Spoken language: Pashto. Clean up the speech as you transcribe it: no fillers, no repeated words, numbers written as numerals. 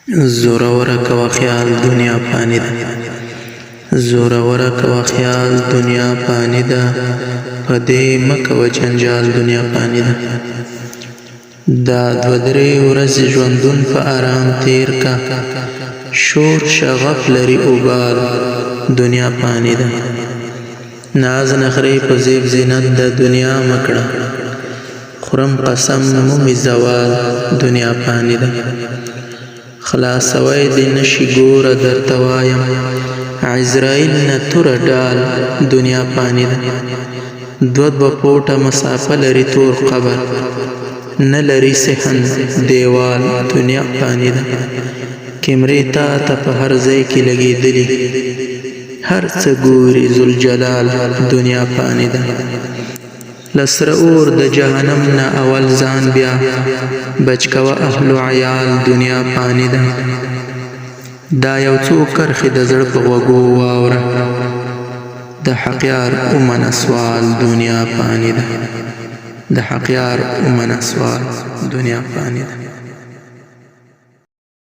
زوروره کوا خیال دنیا فانی ده زوروره کوا خیال دنیا فانی ده په دې مکوه جنجال دنیا فانی ده دا دوه درې ورځې ژوندون په آرام تیر کا شور شغف لري اوبال دنیا فانی ده ناز نخرې په زیب زینت د دنیا مکړه خورم قسم مومي زوال دنیا فانی ده خلاصوی دی نشی گوره در توایم عزرائیل نتور ډال دنیا فانی ده دو پوټه مسافه لري تور قبر نه لري صحن دیوال دنیا فانی ده کمرې تا ته په هر ځای کې لګېدلي هر څه ګوري ذوالجلال دنیا فانی ده لسره اور د جهنم نه اول ځان بیا بچ کوه اهل و عیال دنیا فانی ده دا یو څو کرښې د زړه په غوږو واوره د حقیار ومنه سوال دنیا فانی ده د حقیار ومنه سوال دنیا فانی ده